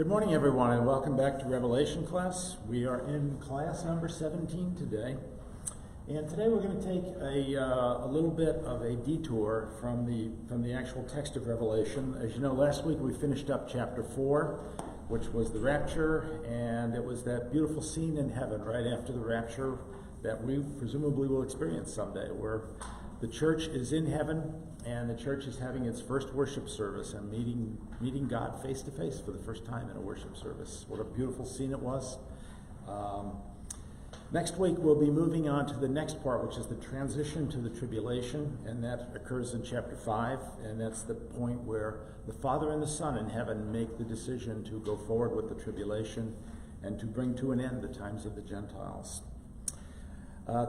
Good morning, everyone, and welcome back to Revelation class. We are in class number 17 today, and today we're going to take a little bit of a detour from the actual text of Revelation. As you know, last week we finished up chapter 4, which was the rapture, and it was that beautiful scene in heaven right after the rapture that we presumably will experience someday, where the church is in heaven and the church is having its first worship service and meeting God face to face for the first time in a worship service. What a beautiful scene it was. Next week we'll be moving on to the next part, which is the transition to the tribulation, and that occurs in chapter 5, and that's the point where the Father and the Son in heaven make the decision to go forward with the tribulation and to bring to an end the times of the Gentiles.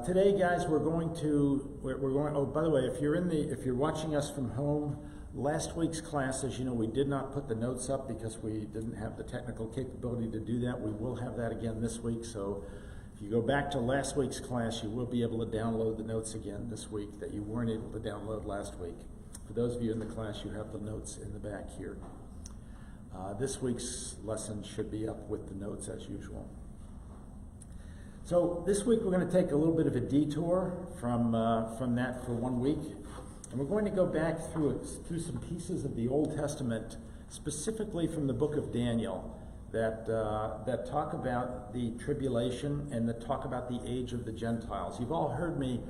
Today, guys, we're going. Oh, by the way, if you're watching us from home, last week's class, as you know, we did not put the notes up because we didn't have the technical capability to do that. We will have that again this week. So, if you go back to last week's class, you will be able to download the notes again this week that you weren't able to download last week. For those of you in the class, you have the notes in the back here. This week's lesson should be up with the notes as usual. So this week we're going to take a little bit of a detour from that for 1 week, and we're going to go back through some pieces of the Old Testament, specifically from the book of Daniel, that talk about the tribulation and that talk about the age of the Gentiles. You've all heard me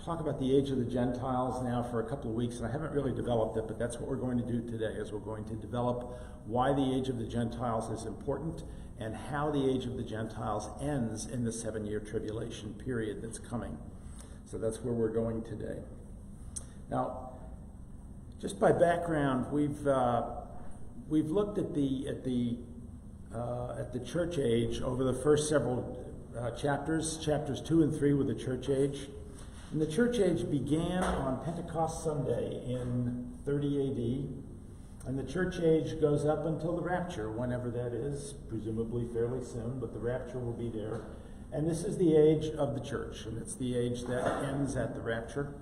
talk about the age of the Gentiles now for a couple of weeks, and I haven't really developed it, but that's what we're going to do today, is we're going to develop why the age of the Gentiles is important and how the age of the Gentiles ends in the 7-year tribulation period that's coming. So that's where we're going today. Now, just by background, we've looked at the church age over the first several chapters. Chapters 2 and 3 were the church age. And the church age began on Pentecost Sunday in 30 AD. And the church age goes up until the rapture, whenever that is, presumably fairly soon, but the rapture will be there. And this is the age of the church, and it's the age that ends at the rapture.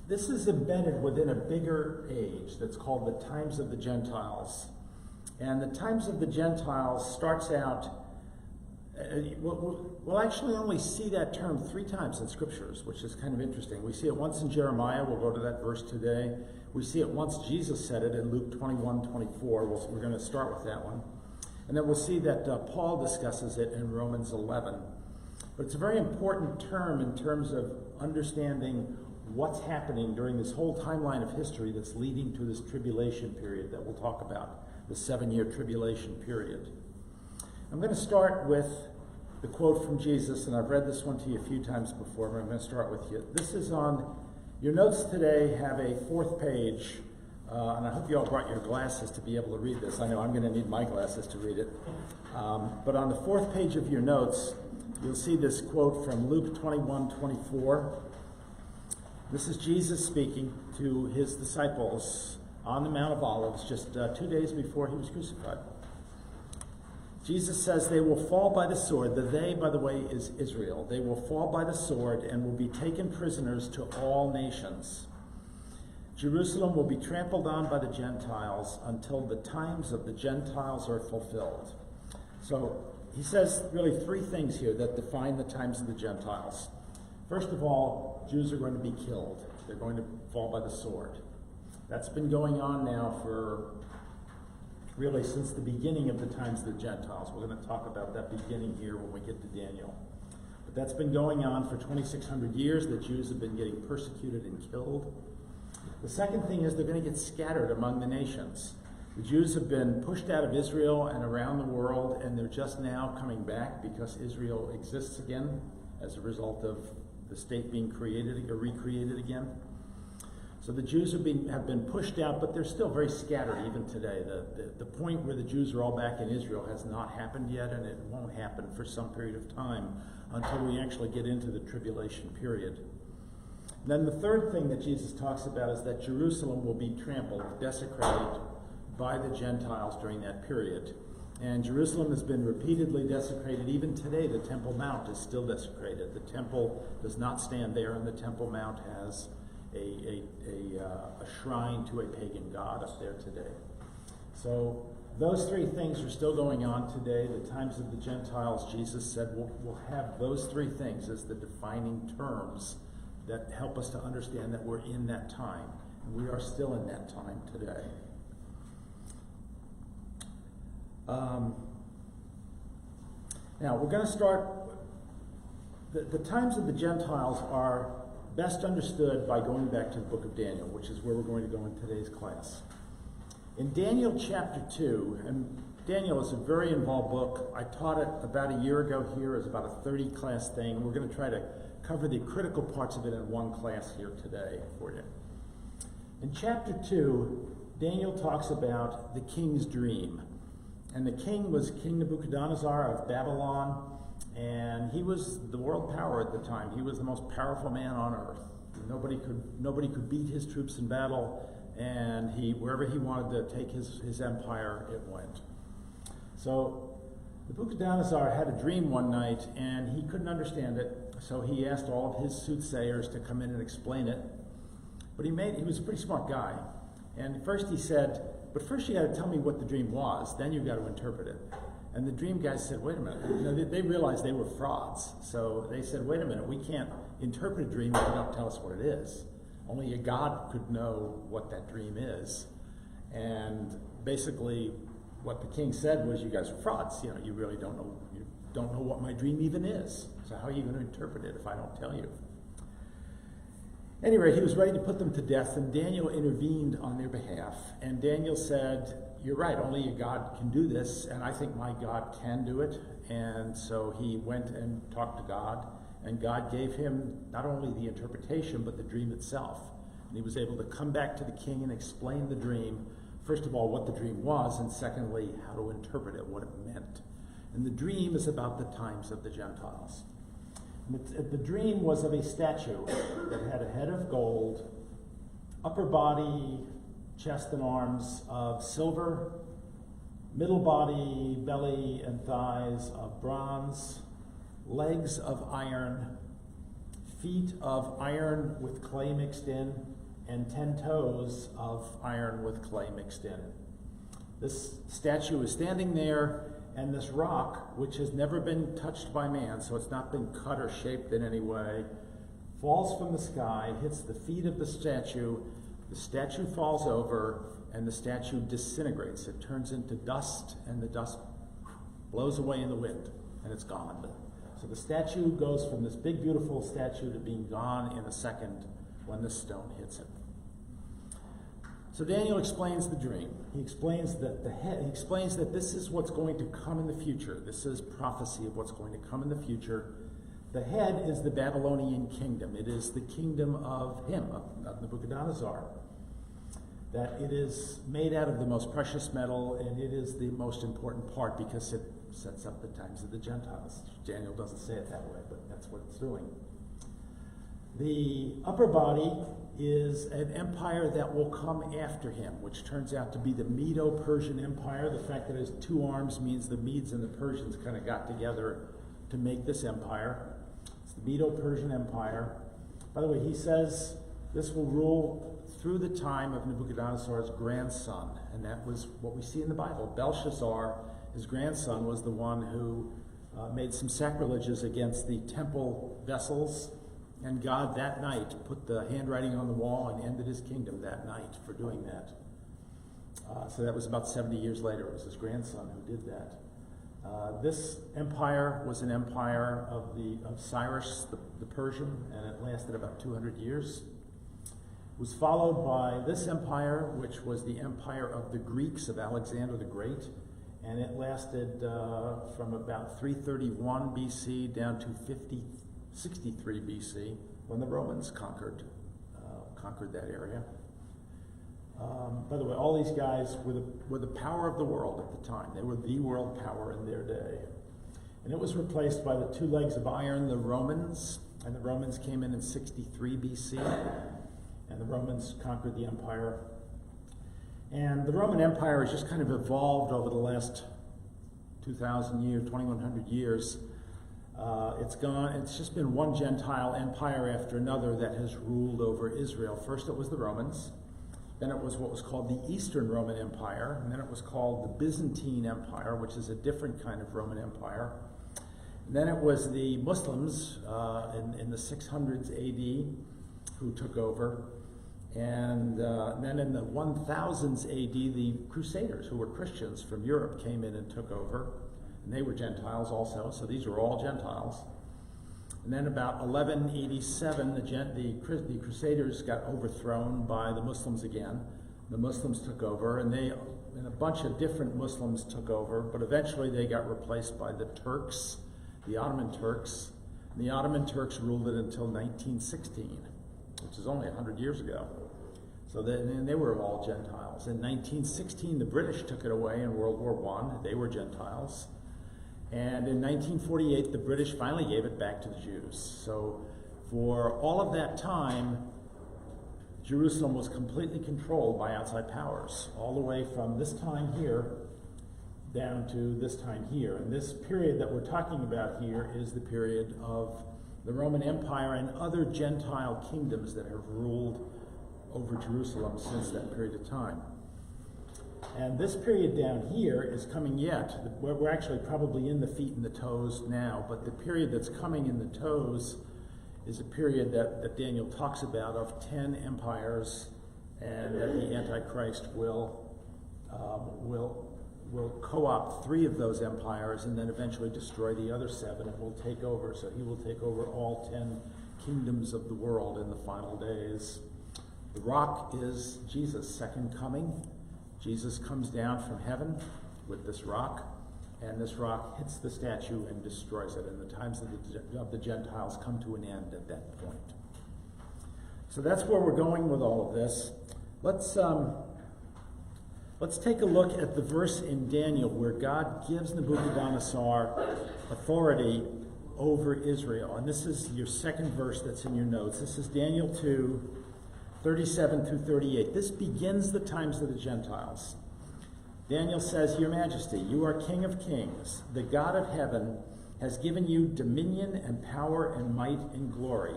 This is embedded within a bigger age that's called the times of the Gentiles. And the times of the Gentiles starts out, we'll actually only see that term 3 times in scriptures, which is kind of interesting. We see it once in Jeremiah. We'll go to that verse today. We see it once Jesus said it in Luke 21:24. We're going to start with that one. And then we'll see that Paul discusses it in Romans 11. But it's a very important term in terms of understanding what's happening during this whole timeline of history that's leading to this tribulation period that we'll talk about, the 7-year tribulation period. I'm going to start with the quote from Jesus, and I've read this one to you a few times before, but I'm going to start with you. This is on, your notes today have a 4th page, and I hope you all brought your glasses to be able to read this. I know I'm going to need my glasses to read it. But on the 4th page of your notes, you'll see this quote from Luke 21:24. This is Jesus speaking to his disciples on the Mount of Olives just 2 days before he was crucified. Jesus says, they will fall by the sword. The they, by the way, is Israel. They will fall by the sword and will be taken prisoners to all nations. Jerusalem will be trampled on by the Gentiles until the times of the Gentiles are fulfilled. So he says really 3 things here that define the times of the Gentiles. First of all, Jews are going to be killed. They're going to fall by the sword. That's been going on now for really since the beginning of the times of the Gentiles. We're going to talk about that beginning here when we get to Daniel. But that's been going on for 2,600 years. The Jews have been getting persecuted and killed. The second thing is they're going to get scattered among the nations. The Jews have been pushed out of Israel and around the world, and they're just now coming back because Israel exists again as a result of the state being created or recreated again. So the Jews have been pushed out, but they're still very scattered even today. The point where the Jews are all back in Israel has not happened yet, and it won't happen for some period of time until we actually get into the tribulation period. And then the third thing that Jesus talks about is that Jerusalem will be trampled, desecrated by the Gentiles during that period. And Jerusalem has been repeatedly desecrated. Even today, the Temple Mount is still desecrated. The temple does not stand there, and the Temple Mount has a shrine to a pagan god up there today. So Those three things are still going on today. The times of the Gentiles, Jesus said, we'll have those three things as the defining terms that help us to understand that we're in that time. And we are still in that time today. Now, we're going to start. The times of the Gentiles are best understood by going back to the book of Daniel, which is where we're going to go in today's class. In Daniel chapter 2, and Daniel is a very involved book. I taught it about a year ago here as about a 30-class thing. We're going to try to cover the critical parts of it in one class here today for you. In chapter 2, Daniel talks about the king's dream. And the king was King Nebuchadnezzar of Babylon, and he was the world power at the time. He was the most powerful man on earth. Nobody could beat his troops in battle, and wherever he wanted to take his empire, it went. So Nebuchadnezzar had a dream one night, and he couldn't understand it, so he asked all of his soothsayers to come in and explain it. But he was a pretty smart guy. And first he said, but first you got to tell me what the dream was, then you've got to interpret it. And the dream guys said, wait a minute. They realized they were frauds. So they said, wait a minute, we can't interpret a dream if you don't tell us what it is. Only a God could know what that dream is. And basically what the king said was, you guys are frauds. You really don't know what my dream even is. So how are you going to interpret it if I don't tell you? Anyway, he was ready to put them to death, and Daniel intervened on their behalf. And Daniel said, you're right, only a God can do this, and I think my God can do it. And so he went and talked to God, and God gave him not only the interpretation, but the dream itself. And he was able to come back to the king and explain the dream, first of all, what the dream was, and secondly, how to interpret it, what it meant. And the dream is about the times of the Gentiles. The dream was of a statue that had a head of gold, upper body, chest and arms of silver, middle body, belly, and thighs of bronze, legs of iron, feet of iron with clay mixed in, and 10 toes of iron with clay mixed in. This statue is standing there, and this rock, which has never been touched by man, so it's not been cut or shaped in any way, falls from the sky, hits the feet of the statue falls over, and the statue disintegrates. It turns into dust, and the dust blows away in the wind, and it's gone. So the statue goes from this big, beautiful statue to being gone in a second when the stone hits it. So Daniel explains the dream. He explains that this is what's going to come in the future. This is prophecy of what's going to come in the future. The head is the Babylonian kingdom. It is the kingdom of him, of Nebuchadnezzar. That it is made out of the most precious metal, and it is the most important part because it sets up the times of the Gentiles. Daniel doesn't say it that way, but that's what it's doing. The upper body is an empire that will come after him, which turns out to be the Medo-Persian Empire. The fact that it has two arms means the Medes and the Persians kind of got together to make this empire. It's the Medo-Persian Empire. By the way, he says this will rule through the time of Nebuchadnezzar's grandson, and that was what we see in the Bible. Belshazzar, his grandson, was the one who made some sacrileges against the temple vessels. And God that night put the handwriting on the wall and ended his kingdom that night for doing that. So that was about 70 years later. It was his grandson who did that. This empire was an empire of Cyrus the Persian, and it lasted about 200 years. It was followed by this empire, which was the empire of the Greeks of Alexander the Great, and it lasted from about 331 BC down to 63 BC, when the Romans conquered that area. By the way, all these guys were the power of the world at the time. They were the world power in their day. And it was replaced by the two legs of iron, the Romans, and the Romans came in 63 BC, and the Romans conquered the empire. And the Roman Empire has just kind of evolved over the last 2,000 years, 2,100 years. It's just been one Gentile empire after another that has ruled over Israel. First it was the Romans, Then it was what was called the Eastern Roman Empire, and then it was called the Byzantine Empire, which is a different kind of Roman Empire. And then it was the Muslims in the 600s AD who took over. And then in the 1000s AD, the Crusaders, who were Christians from Europe, came in and took over. And they were Gentiles also, so these were all Gentiles. And then about 1187, the Crusaders got overthrown by the Muslims again. The Muslims took over, and a bunch of different Muslims took over, but eventually they got replaced by the Turks, the Ottoman Turks. And the Ottoman Turks ruled it until 1916, which is only 100 years ago. So they were all Gentiles. In 1916, the British took it away in World War I. They were Gentiles. And in 1948, the British finally gave it back to the Jews. So for all of that time, Jerusalem was completely controlled by outside powers, all the way from this time here down to this time here. And this period that we're talking about here is the period of the Roman Empire and other Gentile kingdoms that have ruled over Jerusalem since that period of time. And this period down here is coming yet. We're actually probably in the feet and the toes now, but the period that's coming in the toes is a period that Daniel talks about of 10 empires, and that the Antichrist will co-opt 3 of those empires and then eventually destroy the other 7 and will take over. So he will take over all 10 kingdoms of the world in the final days. The rock is Jesus' second coming. Jesus comes down from heaven with this rock, and this rock hits the statue and destroys it, and the times of the Gentiles come to an end at that point. So that's where we're going with all of this. Let's take a look at the verse in Daniel where God gives Nebuchadnezzar authority over Israel. And this is your second verse that's in your notes. This is Daniel 2, 37 through 38. This begins the times of the Gentiles. Daniel says, Your Majesty, you are King of kings. The God of heaven has given you dominion and power and might and glory.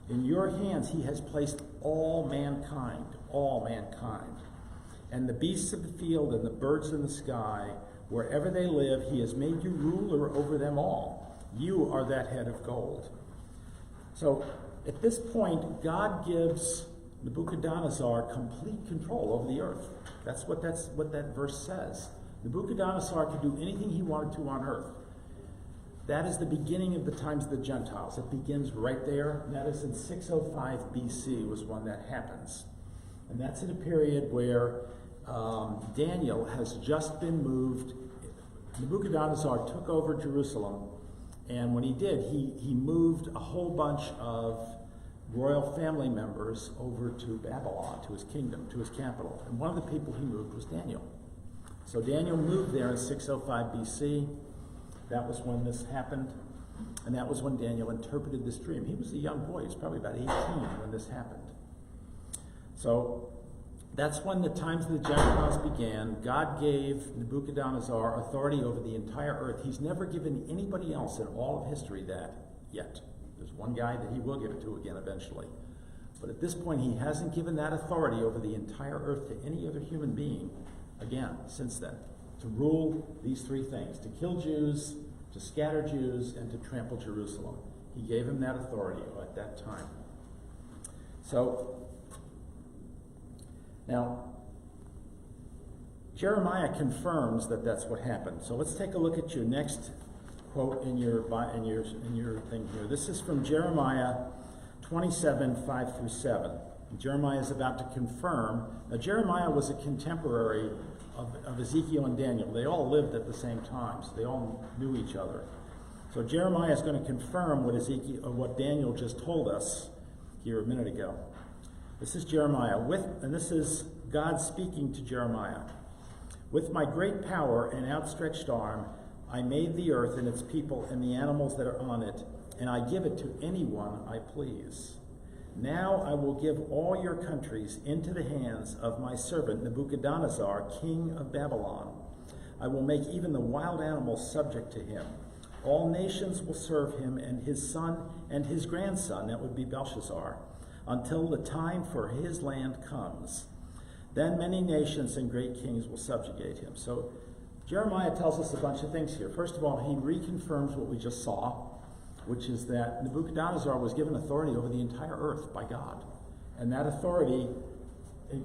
In your hands he has placed all mankind. And the beasts of the field and the birds in the sky, wherever they live, he has made you ruler over them all. You are that head of gold. So at this point, God gives Nebuchadnezzar complete control over the earth. That's what that verse says. Nebuchadnezzar could do anything he wanted to on earth. That is the beginning of the times of the Gentiles. It begins right there. And that is in 605 BC was when that happens. And that's in a period where Daniel has just been moved. Nebuchadnezzar took over Jerusalem, and when he did, he moved a whole bunch of royal family members over to Babylon, to his kingdom, to his capital. And one of the people he moved was Daniel. So Daniel moved there in 605 BC. That was when this happened. And that was when Daniel interpreted this dream. He was a young boy. He was probably about 18 when this happened. So that's when the times of the Gentiles began. God gave Nebuchadnezzar authority over the entire earth. He's never given anybody else in all of history that yet. There's one guy that he will give it to again eventually. But at this point, he hasn't given that authority over the entire earth to any other human being again since then. To rule these 3 things: to kill Jews, to scatter Jews, and to trample Jerusalem. He gave him that authority at that time. So, now, Jeremiah confirms that that's what happened. So let's take a look at your next quote in your thing here. This is from Jeremiah 27, 5 through 7. Jeremiah is about to confirm. Now, Jeremiah was a contemporary of Ezekiel and Daniel. They all lived at the same time, so they all knew each other. So Jeremiah is going to confirm what Daniel just told us here a minute ago. This is Jeremiah, and this is God speaking to Jeremiah. With my great power and outstretched arm, I made the earth and its people and the animals that are on it, and I give it to anyone I please. Now I will give all your countries into the hands of my servant Nebuchadnezzar, king of Babylon. I will make even the wild animals subject to him. All nations will serve him, and his son and his grandson, that would be Belshazzar, until the time for his land comes. Then many nations and great kings will subjugate him. So Jeremiah tells us a bunch of things here. First of all, he reconfirms what we just saw, which is that Nebuchadnezzar was given authority over the entire earth by God. And that authority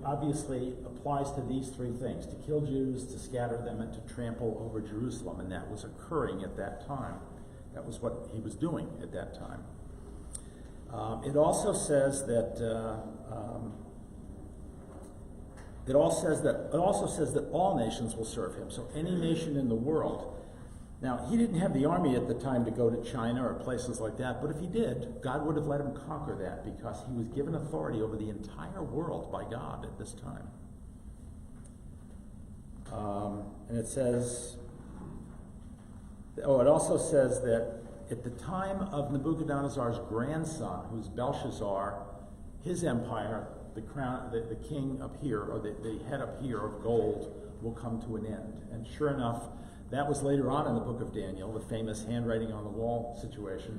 obviously applies to these three things: to kill Jews, to scatter them, and to trample over Jerusalem. And that was occurring at that time. That was what he was doing at that time. It also says that all nations will serve him. So any nation in the world. Now, he didn't have the army at the time to go to China or places like that, but if he did, God would have let him conquer that because he was given authority over the entire world by God at this time. And it says, it also says that at the time of Nebuchadnezzar's grandson, who's Belshazzar, his empire, the crown, the king up here, or the head up here of gold, will come to an end. And sure enough, that was later on in the book of Daniel, the famous handwriting on the wall situation,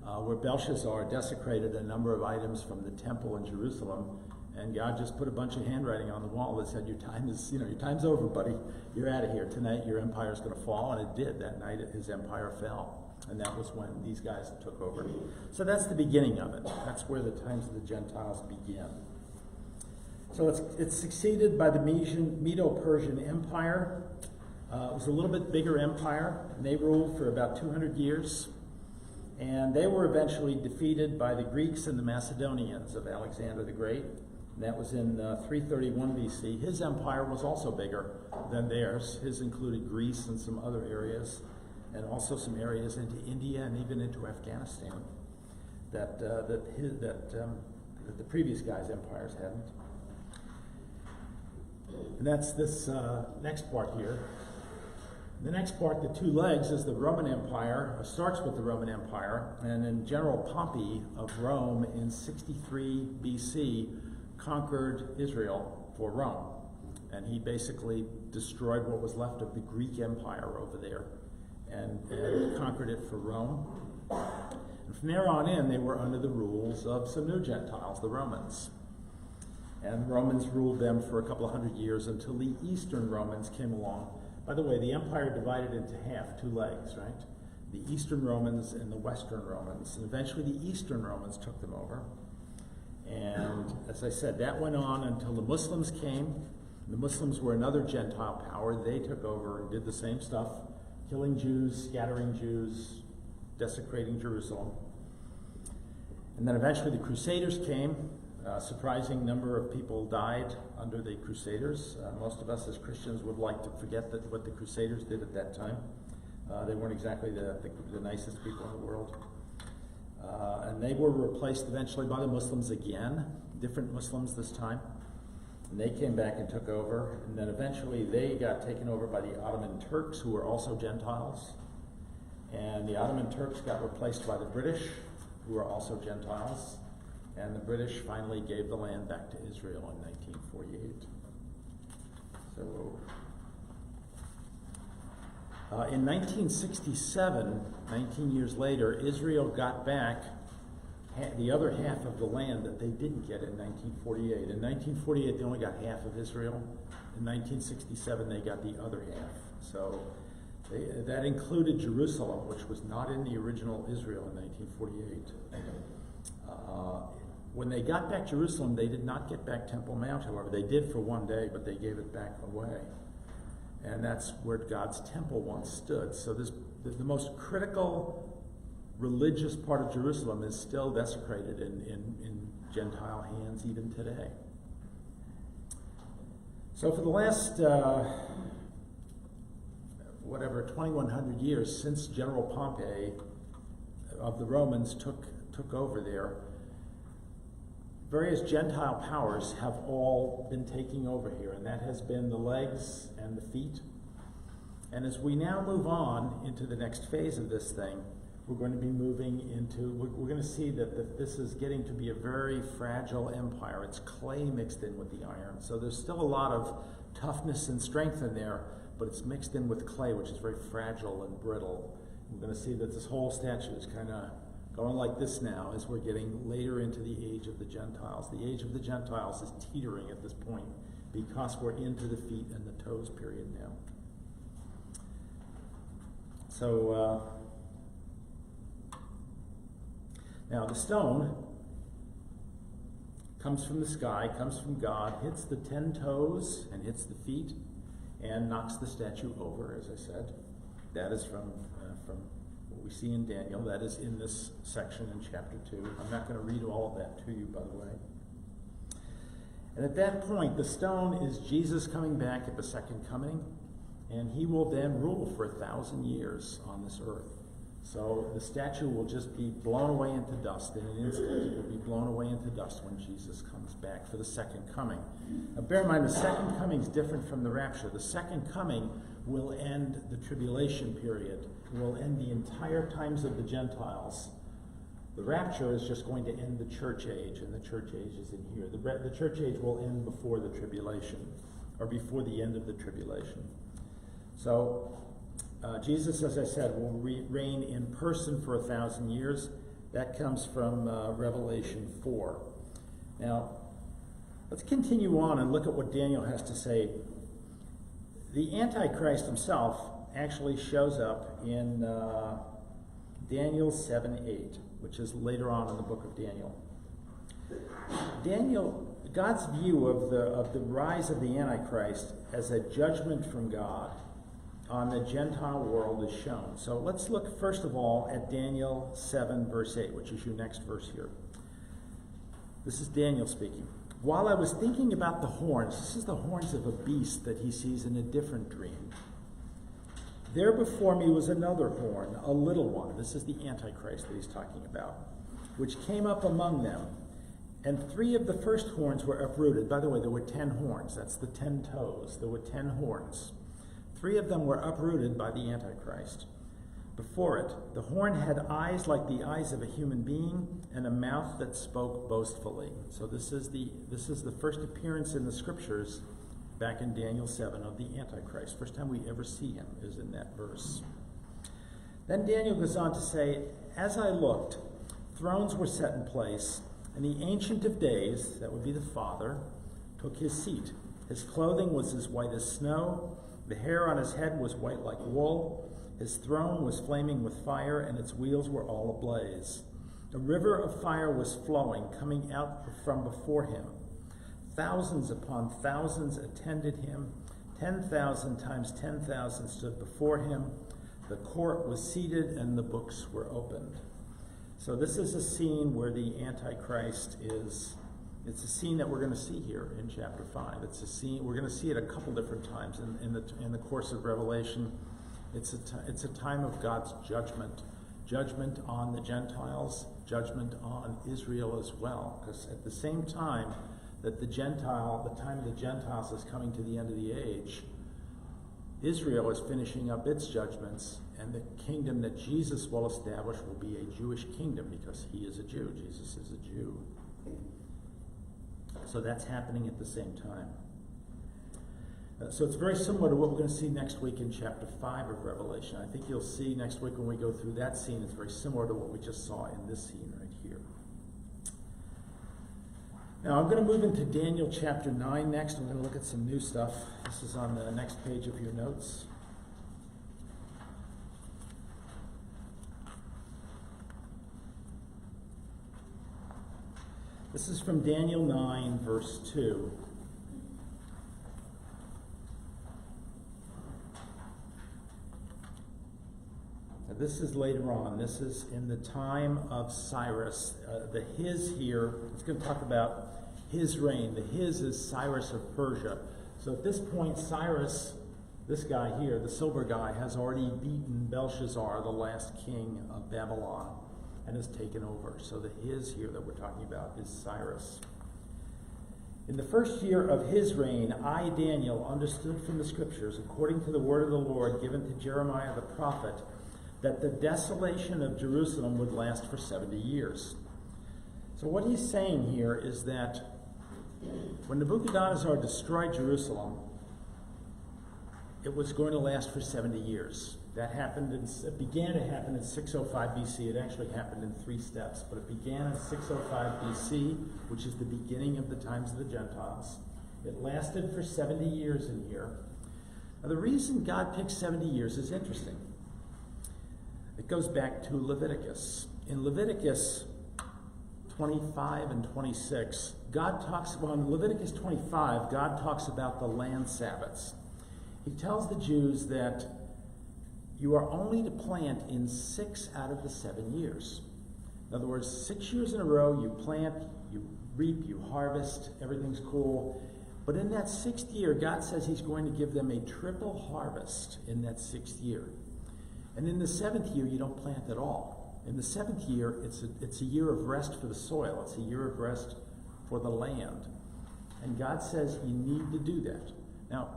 where Belshazzar desecrated a number of items from the temple in Jerusalem, and God just put a bunch of handwriting on the wall that said, your time's over, buddy. You're out of here. Tonight your empire's going to fall, and it did. That night his empire fell. And that was when these guys took over. So that's the beginning of it. That's where the times of the Gentiles begin. So it's succeeded by the Medo-Persian Empire. It was a little bit bigger empire, and they ruled for about 200 years. And they were eventually defeated by the Greeks and the Macedonians of Alexander the Great. And that was in 331 BC. His empire was also bigger than theirs. His included Greece and some other areas, and also some areas into India and even into Afghanistan that the previous guy's empires hadn't. And that's this next part here. The next part, the two legs, is the Roman Empire. It starts with the Roman Empire, and then General Pompey of Rome in 63 BC conquered Israel for Rome. And he basically destroyed what was left of the Greek Empire over there and conquered it for Rome. And from there on in, they were under the rules of some new Gentiles, the Romans. And the Romans ruled them for a couple of hundred years until the Eastern Romans came along. By the way, the empire divided into half, two legs, right? The Eastern Romans and the Western Romans. And eventually the Eastern Romans took them over. And as I said, that went on until the Muslims came. The Muslims were another Gentile power. They took over and did the same stuff, killing Jews, scattering Jews, desecrating Jerusalem. And then eventually the Crusaders came. A surprising number of people died under the Crusaders. Most of us as Christians would like to forget what the Crusaders did at that time. They weren't exactly the nicest people in the world. And they were replaced eventually by the Muslims again, different Muslims this time. And they came back and took over. And then eventually they got taken over by the Ottoman Turks, who were also Gentiles. And the Ottoman Turks got replaced by the British, who were also Gentiles. And the British finally gave the land back to Israel in 1948. So, in 1967, 19 years later, Israel got back the other half of the land that they didn't get in 1948. In 1948, they only got half of Israel. In 1967, they got the other half. So that included Jerusalem, which was not in the original Israel in 1948. When they got back Jerusalem, they did not get back Temple Mount, however. They did for one day, but they gave it back away. And that's where God's temple once stood. So the most critical religious part of Jerusalem is still desecrated in Gentile hands even today. So for the last, 2,100 years since General Pompey of the Romans took over there, various Gentile powers have all been taking over here, and that has been the legs and the feet. And as we now move on into the next phase of this thing, we're going to be moving into, we're going to see that this is getting to be a very fragile empire. It's clay mixed in with the iron. So there's still a lot of toughness and strength in there, but it's mixed in with clay, which is very fragile and brittle. We're going to see that this whole statue is kind of going like this now as we're getting later into the age of the Gentiles. The age of the Gentiles is teetering at this point because we're into the feet and the toes period now. So, now the stone comes from the sky, comes from God, hits the 10 toes and hits the feet, and knocks the statue over, as I said. That is from what we see in Daniel. That is in this section in chapter 2. I'm not going to read all of that to you, by the way. And at that point, the stone is Jesus coming back at the second coming, and he will then rule for 1,000 years on this earth. So the statue will just be blown away into dust. In an instant, it will be blown away into dust when Jesus comes back for the second coming. Now, bear in mind, the second coming is different from the rapture. The second coming will end the tribulation period. It will end the entire times of the Gentiles. The rapture is just going to end the church age, and the church age is in here. The church age will end before the tribulation, or before the end of the tribulation. So, Jesus, as I said, will reign in person for 1,000 years. That comes from Revelation 4. Now, let's continue on and look at what Daniel has to say. The Antichrist himself actually shows up in Daniel 7:8, which is later on in the book of Daniel. God's view of the rise of the Antichrist as a judgment from God on the Gentile world is shown. So let's look first of all at Daniel 7 verse 8, which is your next verse here. This is Daniel speaking. While I was thinking about the horns, this is the horns of a beast that he sees in a different dream. There before me was another horn, a little one. This is the Antichrist that he's talking about, which came up among them. And 3 of the first horns were uprooted. By the way, there were 10 horns. That's the 10 toes. There were 10 horns. 3 of them were uprooted by the Antichrist. Before it, the horn had eyes like the eyes of a human being and a mouth that spoke boastfully. So this is the first appearance in the scriptures back in Daniel 7 of the Antichrist. First time we ever see him is in that verse. Then Daniel goes on to say, as I looked, thrones were set in place, and the Ancient of Days, that would be the Father, took his seat. His clothing was as white as snow. The hair on his head was white like wool. His throne was flaming with fire, and its wheels were all ablaze. A river of fire was flowing, coming out from before him. Thousands upon thousands attended him. 10,000 times 10,000 stood before him. The court was seated, and the books were opened. So this is a scene where the Antichrist is. It's a scene that we're going to see here in chapter 5. It's a scene we're going to see it a couple different times in the course of Revelation. It's a time of God's judgment on the Gentiles, judgment on Israel as well. Because at the same time that the time of the Gentiles is coming to the end of the age, Israel is finishing up its judgments, and the kingdom that Jesus will establish will be a Jewish kingdom because he is a Jew. Jesus is a Jew. So that's happening at the same time. So it's very similar to what we're going to see next week in chapter 5 of Revelation. I think you'll see next week when we go through that scene, it's very similar to what we just saw in this scene right here. Now I'm going to move into Daniel chapter 9 next. I'm going to look at some new stuff. This is on the next page of your notes. This is from Daniel 9, verse 2. Now, this is later on. This is in the time of Cyrus. The his here, it's going to talk about his reign. The his is Cyrus of Persia. So at this point, Cyrus, this guy here, the silver guy, has already beaten Belshazzar, the last king of Babylon, and has taken over. So the his here that we're talking about is Cyrus. In the first year of his reign, I, Daniel, understood from the scriptures, according to the word of the Lord given to Jeremiah the prophet, that the desolation of Jerusalem would last for 70 years. So what he's saying here is that when Nebuchadnezzar destroyed Jerusalem, it was going to last for 70 years. That happened. It began to happen in 605 BC. It actually happened in 3 steps, but it began in 605 BC, which is the beginning of the times of the Gentiles. It lasted for 70 years in here. Now, the reason God picked 70 years is interesting. It goes back to Leviticus. In Leviticus 25 and 26, in Leviticus 25, God talks about the land Sabbaths. He tells the Jews that you are only to plant in 6 out of the 7 years. In other words, 6 years in a row, you plant, you reap, you harvest, everything's cool. But in that 6th year, God says he's going to give them a triple harvest in that 6th year. And in the 7th year, you don't plant at all. In the 7th year, it's a year of rest for the soil. It's a year of rest for the land. And God says you need to do that. Now,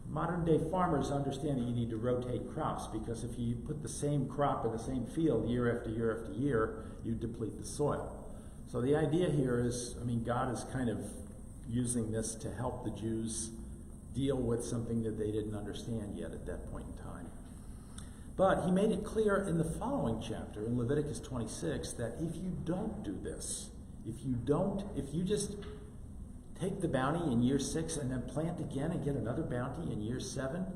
modern day farmers understand that you need to rotate crops, because if you put the same crop in the same field year after year after year, you deplete the soil. So the idea here is, God is kind of using this to help the Jews deal with something that they didn't understand yet at that point in time. But he made it clear in the following chapter, in Leviticus 26, that if you don't do this, if you just take the bounty in year 6 and then plant again and get another bounty in year 7,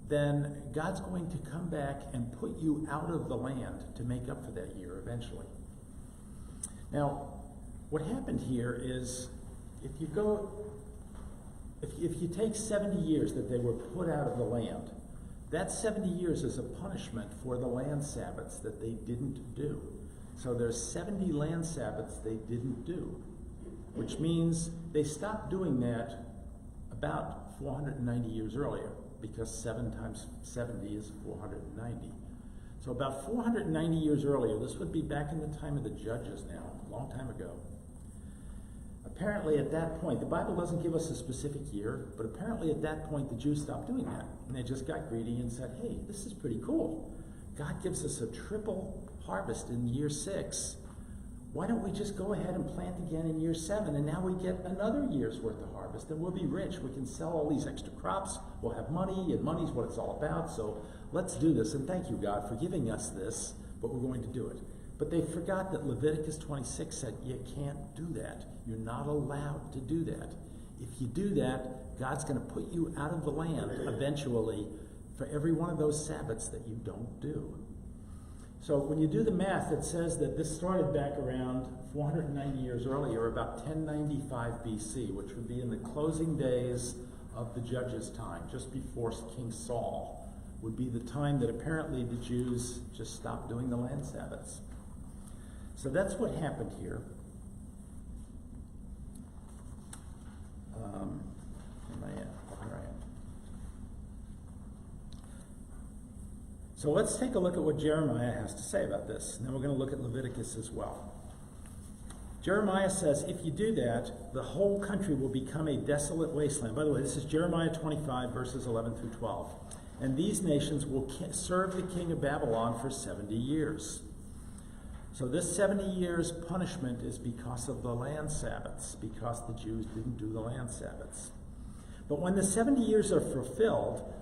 then God's going to come back and put you out of the land to make up for that year eventually. Now, what happened here is, if you take 70 years that they were put out of the land, that 70 years is a punishment for the land Sabbaths that they didn't do. So there's 70 land Sabbaths they didn't do, which means they stopped doing that about 490 years earlier, because 7 times 70 is 490. So about 490 years earlier, this would be back in the time of the judges now, a long time ago. Apparently at that point, the Bible doesn't give us a specific year, but apparently at that point the Jews stopped doing that. And they just got greedy and said, hey, this is pretty cool. God gives us a triple harvest in year 6. Why don't we just go ahead and plant again in year 7, and now we get another year's worth of harvest, and we'll be rich. We can sell all these extra crops. We'll have money, and money's what it's all about. So let's do this. And thank you, God, for giving us this, but we're going to do it. But they forgot that Leviticus 26 said you can't do that. You're not allowed to do that. If you do that, God's going to put you out of the land eventually for every one of those Sabbaths that you don't do. So when you do the math, it says that this started back around 490 years earlier, about 1095 BC, which would be in the closing days of the judges' time, just before King Saul, would be the time that apparently the Jews just stopped doing the land Sabbaths. So that's what happened here. Where I am. So let's take a look at what Jeremiah has to say about this. And then we're going to look at Leviticus as well. Jeremiah says, if you do that, the whole country will become a desolate wasteland. By the way, this is Jeremiah 25, verses 11 through 12. And these nations will serve the king of Babylon for 70 years. So this 70 years punishment is because of the land Sabbaths, because the Jews didn't do the land Sabbaths. But when the 70 years are fulfilled,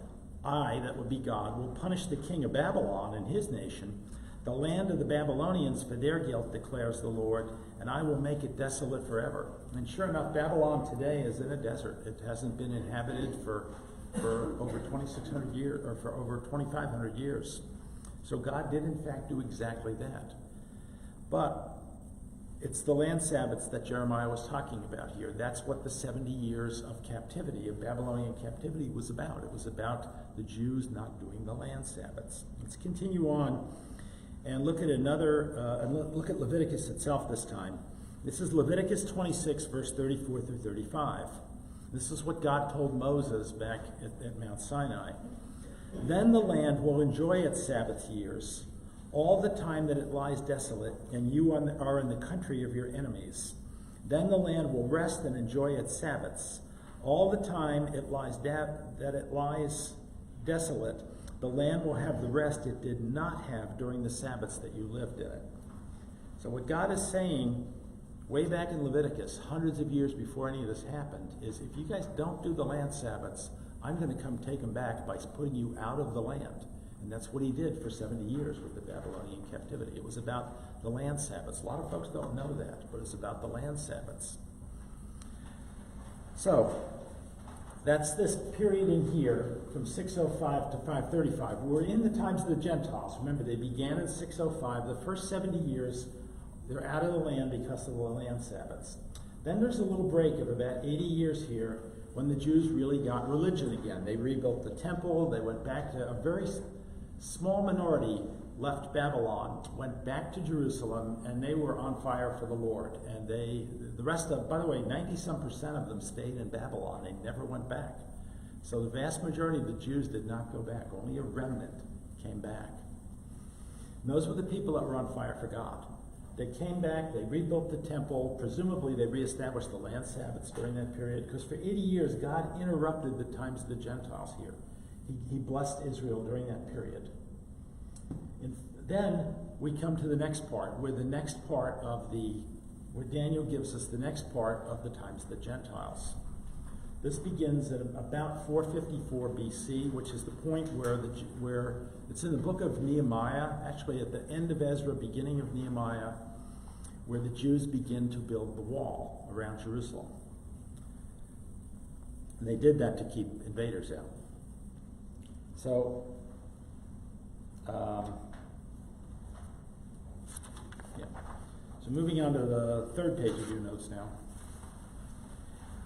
I, that would be God, will punish the king of Babylon and his nation, the land of the Babylonians for their guilt, declares the Lord, and I will make it desolate forever. And sure enough, Babylon today is in a desert. It hasn't been inhabited for over 2,600 years, or for over 2,500 years. So God did in fact do exactly that. But it's the land Sabbaths that Jeremiah was talking about here. That's what the 70 years of captivity, of Babylonian captivity, was about. It was about the Jews not doing the land Sabbaths. Let's continue on and look at look at Leviticus itself this time. This is Leviticus 26, verse 34 through 35. This is what God told Moses back at Mount Sinai. Then the land will enjoy its Sabbath years, all the time that it lies desolate, and you are in the country of your enemies. Then the land will rest and enjoy its Sabbaths. All the time it lies desolate, the land will have the rest it did not have during the Sabbaths that you lived in it. So what God is saying way back in Leviticus, hundreds of years before any of this happened, is if you guys don't do the land Sabbaths, I'm going to come take them back by putting you out of the land. And that's what he did for 70 years with the Babylonian captivity. It was about the land Sabbaths. A lot of folks don't know that, but it's about the land Sabbaths. So, that's this period in here from 605 to 535. We're in the times of the Gentiles. Remember, they began in 605. The first 70 years, they're out of the land because of the land Sabbaths. Then there's a little break of about 80 years here when the Jews really got religion again. They rebuilt the temple. They went back to a very small minority left Babylon, went back to Jerusalem, and they were on fire for the Lord. And the rest of, by the way, 90-some% of them stayed in Babylon. They never went back. So the vast majority of the Jews did not go back. Only a remnant came back. And those were the people that were on fire for God. They came back, they rebuilt the temple. Presumably they reestablished the land Sabbaths during that period, because for 80 years God interrupted the times of the Gentiles here. He blessed Israel during that period. And then we come to the next part, where Daniel gives us the next part of the times of the Gentiles. This begins at about 454 BC, which is the point where it's in the book of Nehemiah, actually at the end of Ezra, beginning of Nehemiah, where the Jews begin to build the wall around Jerusalem. And they did that to keep invaders out. So, So moving on to the third page of your notes now.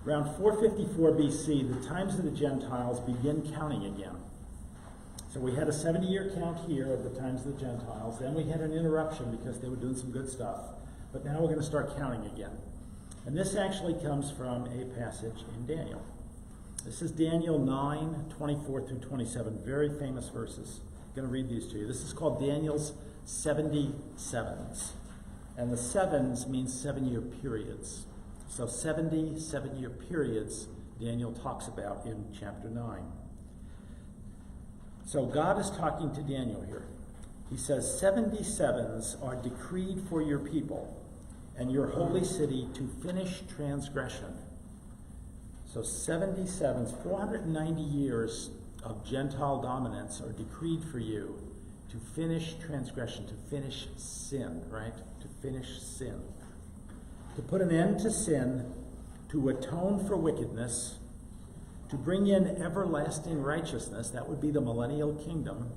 Around 454 BC, the times of the Gentiles begin counting again. So we had a 70-year count here of the times of the Gentiles. Then we had an interruption because they were doing some good stuff. But now we're going to start counting again. And this actually comes from a passage in Daniel. This is Daniel 9, 24 through 27. Very famous verses. I'm going to read these to you. This is called Daniel's 70 sevens. And the sevens means 7-year periods. So 70 7-year periods Daniel talks about in chapter 9. So God is talking to Daniel here. He says, 70 sevens are decreed for your people and your holy city to finish transgression. So 70 sevens, 490 years of Gentile dominance are decreed for you to finish transgression, to finish sin, right? To finish sin. To put an end to sin, to atone for wickedness, to bring in everlasting righteousness, that would be the millennial kingdom,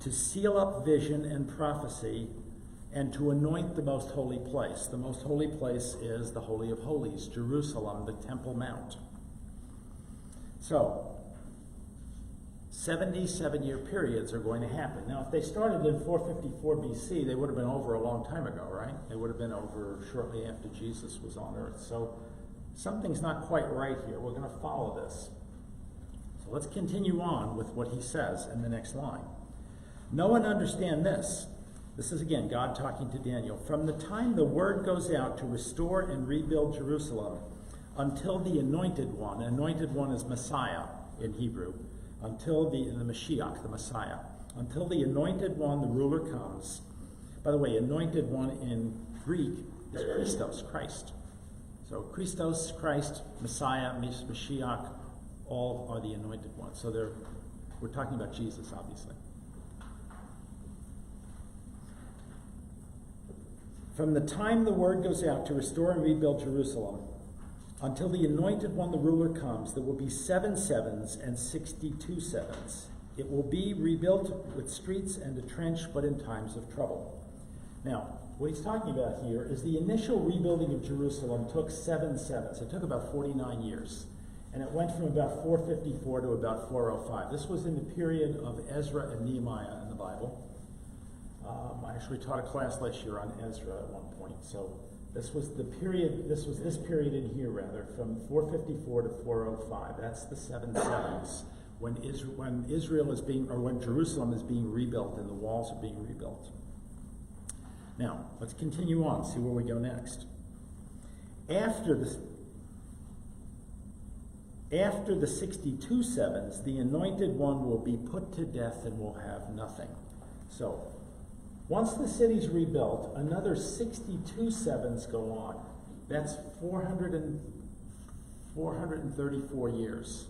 to seal up vision and prophecy, and to anoint the most holy place. The most holy place is the Holy of Holies, Jerusalem, the Temple Mount. So, 77-year periods are going to happen. Now, if they started in 454 BC, they would have been over a long time ago, right? They would have been over shortly after Jesus was on earth. So, something's not quite right here. We're going to follow this. So let's continue on with what he says in the next line. Know and understand this. This is again God talking to Daniel. From the time the word goes out to restore and rebuild Jerusalem until the anointed one is Messiah in Hebrew, until the Mashiach, the Messiah, until the anointed one, the ruler, comes. By the way, anointed one in Greek is Christos, Christ. So Christos, Christ, Messiah, Mashiach, all are the anointed ones. So we're talking about Jesus, obviously. From the time the word goes out to restore and rebuild Jerusalem, until the anointed one, the ruler, comes, there will be 7 sevens and 62 sevens. It will be rebuilt with streets and a trench, but in times of trouble. Now, what he's talking about here is the initial rebuilding of Jerusalem took 7 sevens. It took about 49 years. And it went from about 454 to about 405. This was in the period of Ezra and Nehemiah in the Bible. I actually taught a class last year on Ezra at one point. So this was this period in here, rather, from 454 to 405. That's the 7 sevens. When Jerusalem is being rebuilt and the walls are being rebuilt. Now, let's continue on, see where we go next. After the 62 sevens, the anointed one will be put to death and will have nothing. So, once the city's rebuilt, another 62 sevens go on. That's 434 years.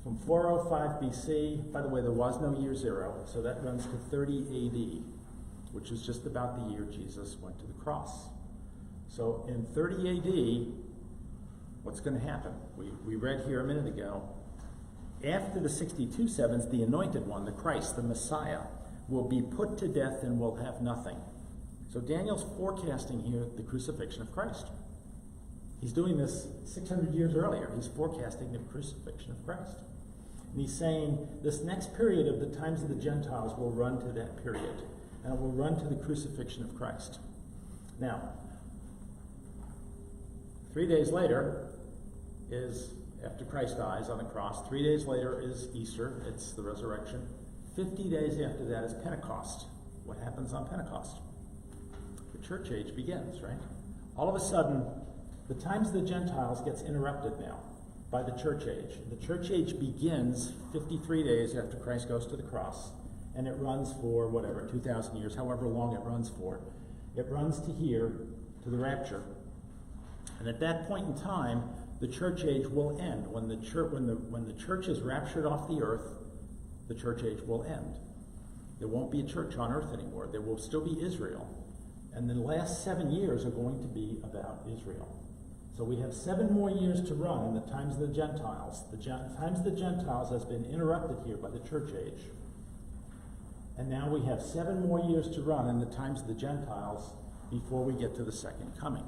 From 405 BC, by the way, there was no year 0, so that runs to 30 AD, which is just about the year Jesus went to the cross. So in 30 AD, What's going to happen? We read here a minute ago, after the 62 sevens, the anointed one, the Christ, the Messiah, will be put to death and will have nothing. So Daniel's forecasting here the crucifixion of Christ. He's doing this 600 years earlier. He's forecasting the crucifixion of Christ. And he's saying this next period of the times of the Gentiles will run to that period. And it will run to the crucifixion of Christ. Now, 3 days later is, after Christ dies on the cross, 3 days later is Easter. It's the resurrection. 50 days after that is Pentecost. What happens on Pentecost? The church age begins, right? All of a sudden, the times of the Gentiles gets interrupted now by the church age. The church age begins 53 days after Christ goes to the cross, and it runs for whatever, 2,000 years, however long it runs for. It runs to here, to the rapture. And at that point in time, the church age will end. When the church is raptured off the earth, the church age will end. There won't be a church on earth anymore. There will still be Israel. And the last 7 years are going to be about Israel. So we have 7 more years to run in the times of the Gentiles. The times of the Gentiles has been interrupted here by the church age. And now we have 7 more years to run in the times of the Gentiles before we get to the second coming.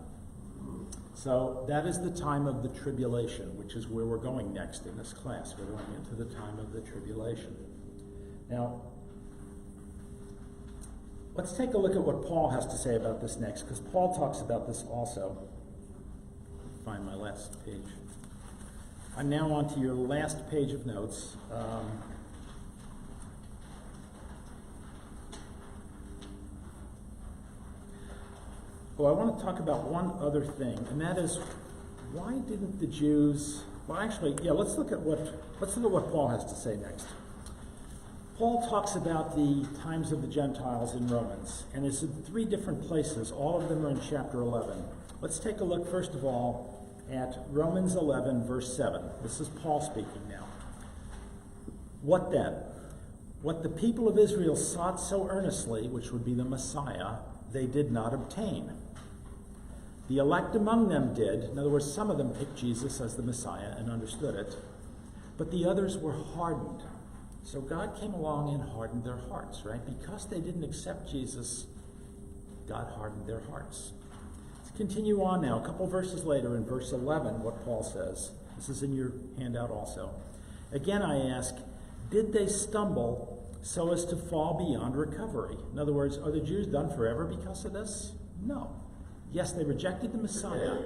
So that is the time of the tribulation, which is where we're going next in this class. We're going into the time of the tribulation. Now, let's take a look at what Paul has to say about this next, because Paul talks about this also. Find my last page. I'm now on to your last page of notes. I want to talk about one other thing, and that is, why didn't the Jews? Well, actually, yeah. Let's look at what Paul has to say next. Paul talks about the times of the Gentiles in Romans, and it's in 3 different places. All of them are in chapter 11. Let's take a look first of all at Romans 11, verse 7. This is Paul speaking now. What then? What the people of Israel sought so earnestly, which would be the Messiah, they did not obtain. The elect among them did. In other words, some of them picked Jesus as the Messiah and understood it, but the others were hardened. So God came along and hardened their hearts, right? Because they didn't accept Jesus, God hardened their hearts. Let's continue on now. A couple verses later, in verse 11, what Paul says. This is in your handout also. Again, I ask, did they stumble so as to fall beyond recovery? In other words, are the Jews done forever because of this? No. Yes, they rejected the Messiah,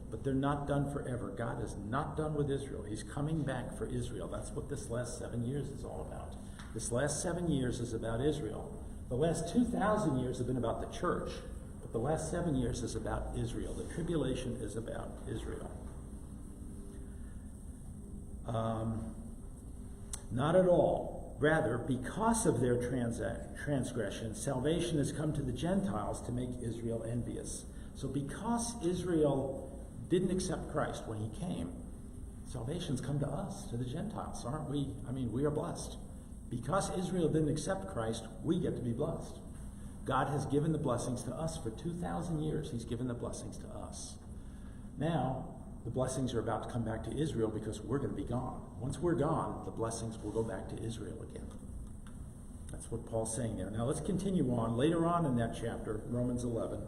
but they're not done forever. God is not done with Israel. He's coming back for Israel. That's what this last 7 years is all about. This last 7 years is about Israel. The last 2,000 years have been about the church, but the last 7 years is about Israel. The tribulation is about Israel. Not at all. Rather, because of their transgression, salvation has come to the Gentiles to make Israel envious. So because Israel didn't accept Christ when he came, salvation's come to us, to the Gentiles, aren't we? I mean, we are blessed. Because Israel didn't accept Christ, we get to be blessed. God has given the blessings to us for 2,000 years. He's given the blessings to us. Now, the blessings are about to come back to Israel because we're going to be gone. Once we're gone, the blessings will go back to Israel again. That's what Paul's saying there. Now let's continue on. Later on in that chapter, Romans 11,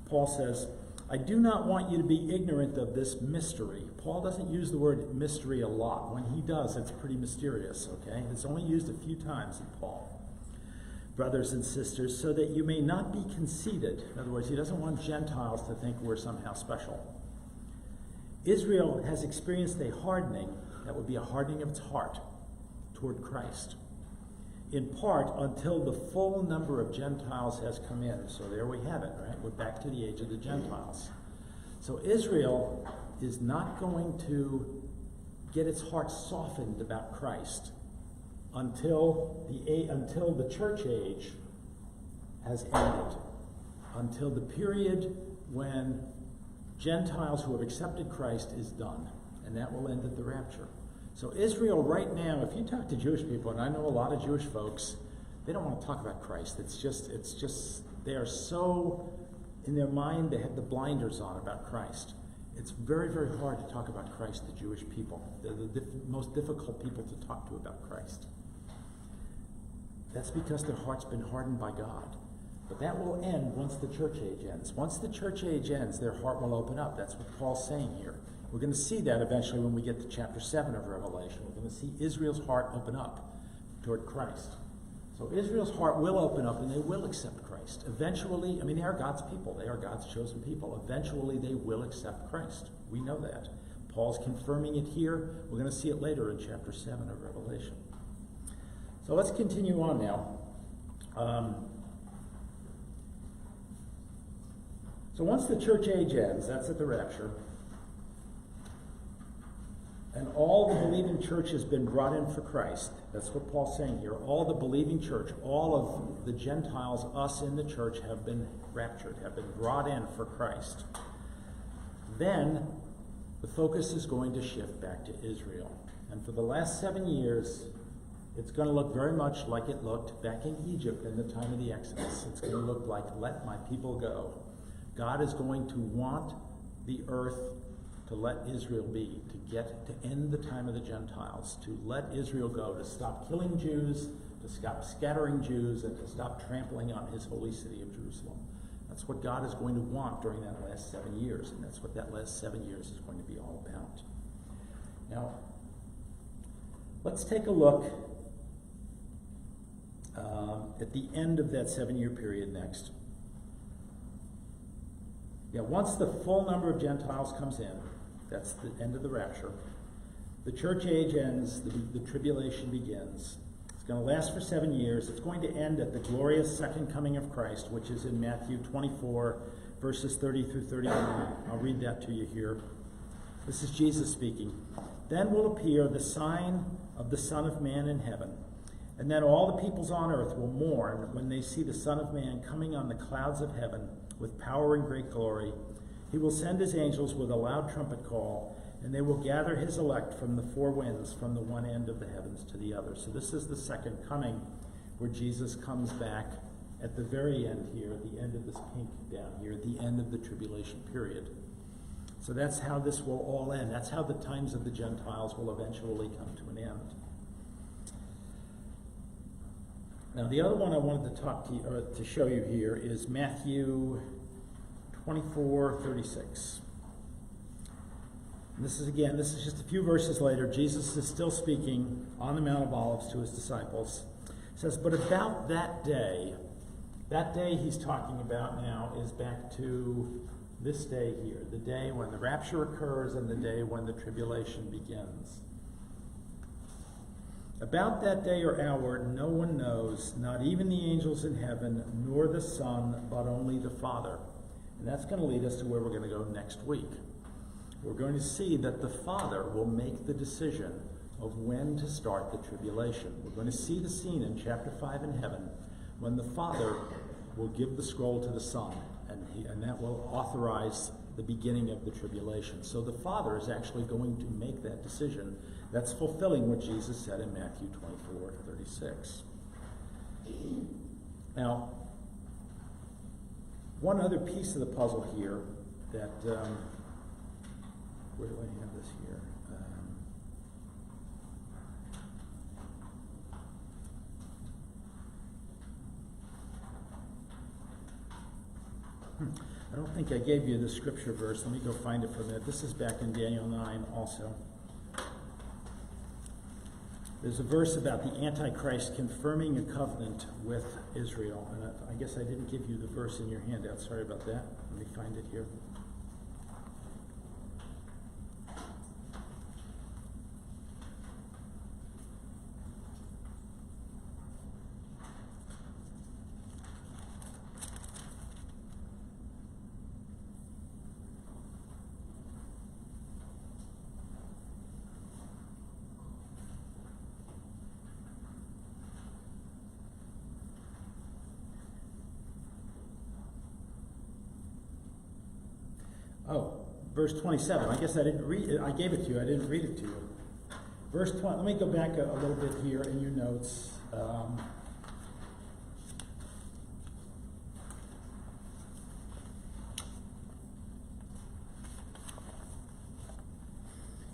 Paul says, I do not want you to be ignorant of this mystery. Paul doesn't use the word mystery a lot. When he does, it's pretty mysterious, okay? It's only used a few times in Paul. Brothers and sisters, so that you may not be conceited. In other words, he doesn't want Gentiles to think we're somehow special. Israel has experienced a hardening, that would be a hardening of its heart toward Christ, in part until the full number of Gentiles has come in. So there we have it, right? We're back to the age of the Gentiles. So Israel is not going to get its heart softened about Christ until the church age has ended, until the period when Gentiles who have accepted Christ is done, and that will end at the rapture. So Israel right now, if you talk to Jewish people, and I know a lot of Jewish folks, they don't want to talk about Christ. It's just, they are so, in their mind, they have the blinders on about Christ. it's very, very hard to talk about Christ to Jewish people. They're the most difficult people to talk to about Christ. That's because their heart's been hardened by God. But that will end once the church age ends. Once the church age ends, their heart will open up. That's what Paul's saying here. We're going to see that eventually when we get to chapter 7 of Revelation. We're going to see Israel's heart open up toward Christ. So Israel's heart will open up and they will accept Christ. Eventually, I mean, they are God's people. They are God's chosen people. Eventually, they will accept Christ. We know that. Paul's confirming it here. We're going to see it later in chapter 7 of Revelation. So let's continue on now. So once the church age ends, that's at the rapture, and all the believing church has been brought in for Christ. That's what Paul's saying here. All the believing church, all of the Gentiles, us in the church, have been raptured, have been brought in for Christ. Then the focus is going to shift back to Israel. And for the last 7 years, it's going to look very much like it looked back in Egypt in the time of the Exodus. It's going to look like, let my people go. God is going to want the earth to let Israel be, to end the time of the Gentiles, to let Israel go, to stop killing Jews, to stop scattering Jews, and to stop trampling on his holy city of Jerusalem. That's what God is going to want during that last 7 years, and that's what that last 7 years is going to be all about. Now, let's take a look at the end of that 7-year period next. Yeah, once the full number of Gentiles comes in, that's the end of the rapture, the church age ends, the tribulation begins. It's going to last for 7 years. It's going to end at the glorious second coming of Christ, which is in Matthew 24, verses 30 through 31. I'll read that to you here. This is Jesus speaking. Then will appear the sign of the Son of Man in heaven. And then all the peoples on earth will mourn when they see the Son of Man coming on the clouds of heaven with power and great glory. He will send his angels with a loud trumpet call, and they will gather his elect from the four winds, from the one end of the heavens to the other. So this is the second coming, where Jesus comes back at the very end here, at the end of this pink down here, at the end of the tribulation period. So that's how this will all end. That's how the times of the Gentiles will eventually come to an end. Now, the other one I wanted to talk to you, or to show you here, is Matthew 24:36. And this is just a few verses later. Jesus is still speaking on the Mount of Olives to his disciples. It says, but about that day he's talking about now is back to this day here, the day when the rapture occurs and the day when the tribulation begins. About that day or hour, no one knows, not even the angels in heaven, nor the Son, but only the Father. And that's going to lead us to where we're going to go next week. We're going to see that the Father will make the decision of when to start the tribulation. We're going to see the scene in chapter 5 in heaven when the Father will give the scroll to the Son, and that will authorize the beginning of the tribulation. So the Father is actually going to make that decision. That's fulfilling what Jesus said in Matthew 24:36. Now, one other piece of the puzzle here that, where do I have this here? I don't think I gave you the scripture verse. Let me go find it for a minute. This is back in Daniel 9 also. There's a verse about the Antichrist confirming a covenant with Israel. And I guess I didn't give you the verse in your handout. Sorry about that. Let me find it here. Oh, verse 27. I guess I didn't read it. I gave it to you. I didn't read it to you. Verse 20. Let me go back a little bit here in your notes.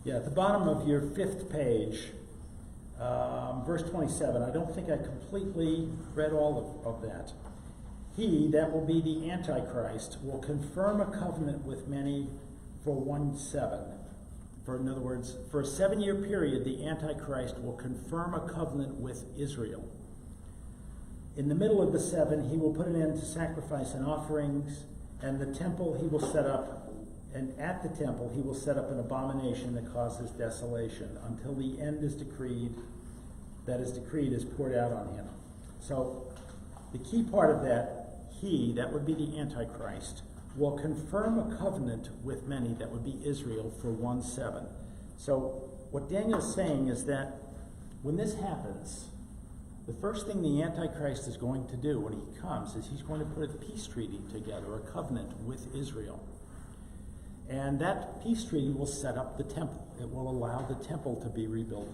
Yeah, at the bottom of your 5th page, verse 27, I don't think I completely read all of that. He, that will be the Antichrist, will confirm a covenant with many for 1/7. In other words, for a 7-year period, the Antichrist will confirm a covenant with Israel. In the middle of the 7, he will put an end to sacrifice and offerings, and the temple he will set up, and at the temple he will set up an abomination that causes desolation until the end is decreed, is poured out on him. So the key part of that, he, that would be the Antichrist, will confirm a covenant with many, that would be Israel, for 1/7. So what Daniel's saying is that when this happens, the first thing the Antichrist is going to do when he comes is he's going to put a peace treaty together, a covenant with Israel. And that peace treaty will set up the temple. It will allow the temple to be rebuilt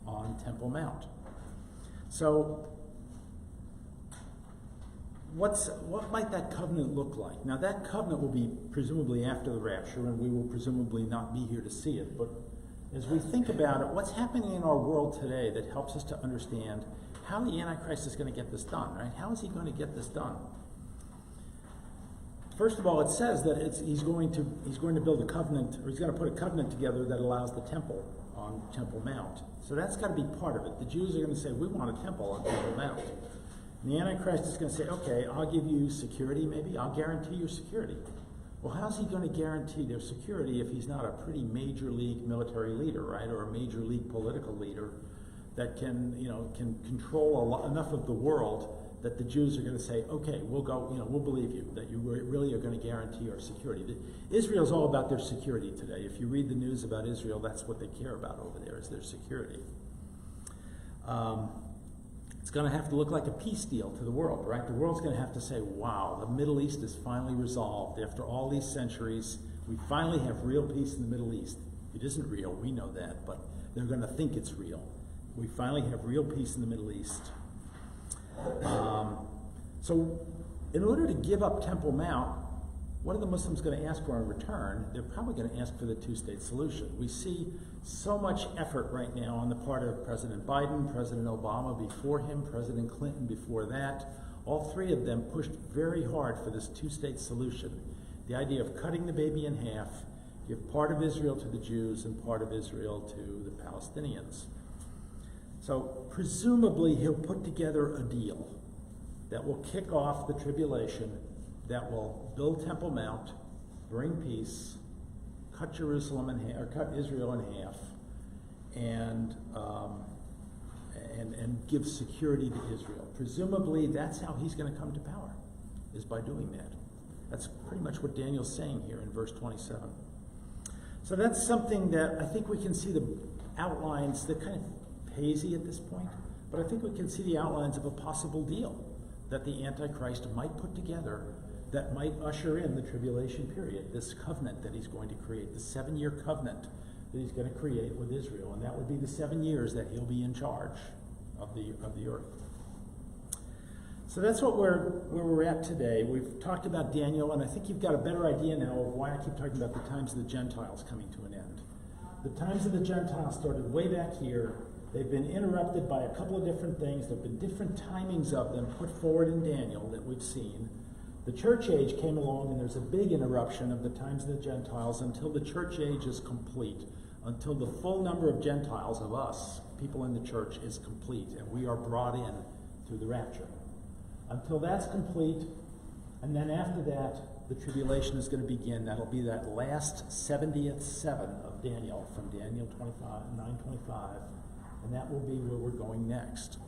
on Temple Mount. So what might that covenant look like? Now, that covenant will be presumably after the rapture, and we will presumably not be here to see it. But as we think about it, what's happening in our world today that helps us to understand how the Antichrist is going to get this done, right? How is he going to get this done? First of all, it says that he's going to build a covenant, or he's going to put a covenant together that allows the temple on Temple Mount. So that's got to be part of it. The Jews are going to say, we want a temple on Temple Mount. And the Antichrist is going to say, okay, I'll give you security maybe. I'll guarantee your security. Well, how's he going to guarantee their security if he's not a pretty major league military leader, right? Or a major league political leader that can control enough of the world that the Jews are going to say, okay, we'll believe you, that you really are going to guarantee our security. Israel's all about their security today. If you read the news about Israel, that's what they care about over there, is their security. It's going to have to look like a peace deal to the world, right? The world's going to have to say, wow, the Middle East is finally resolved. After all these centuries, we finally have real peace in the Middle East. It isn't real, we know that, but they're going to think it's real. We finally have real peace in the Middle East. So in order to give up Temple Mount, what are the Muslims going to ask for in return? They're probably going to ask for the two-state solution. We see so much effort right now on the part of President Biden, President Obama before him, President Clinton before that. All three of them pushed very hard for this two-state solution. The idea of cutting the baby in half, give part of Israel to the Jews and part of Israel to the Palestinians. So presumably he'll put together a deal that will kick off the tribulation, that will build Temple Mount, bring peace, cut Jerusalem in half, or cut Israel in half, and give security to Israel. Presumably that's how he's going to come to power, is by doing that. That's pretty much what Daniel's saying here in verse 27. So that's something that I think we can see the outlines. They're kind of hazy at this point, but I think we can see the outlines of a possible deal that the Antichrist might put together that might usher in the tribulation period, this covenant that he's going to create, the 7-year covenant that he's going to create with Israel, and that would be the 7 years that he'll be in charge of the earth. So that's where we're at today. We've talked about Daniel, and I think you've got a better idea now of why I keep talking about the times of the Gentiles coming to an end. The times of the Gentiles started way back here. They've been interrupted by a couple of different things. There have been different timings of them put forward in Daniel that we've seen. The church age came along, and there's a big interruption of the times of the Gentiles until the church age is complete, until the full number of Gentiles, of us, people in the church, is complete, and we are brought in through the rapture. Until that's complete, and then after that, the tribulation is going to begin. That'll be that last 70th 7 of Daniel, from Daniel 9:25, and that will be where we're going next.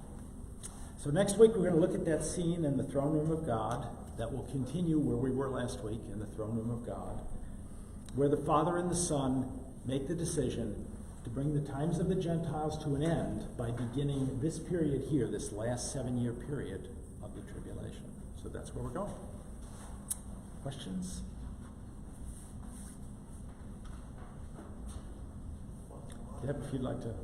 So next week, we're going to look at that scene in the throne room of God. That will continue where we were last week, in the throne room of God, where the Father and the Son make the decision to bring the times of the Gentiles to an end by beginning this period here, this last 7-year period of the tribulation. So that's where we're going. Questions? Deb, if you'd like to.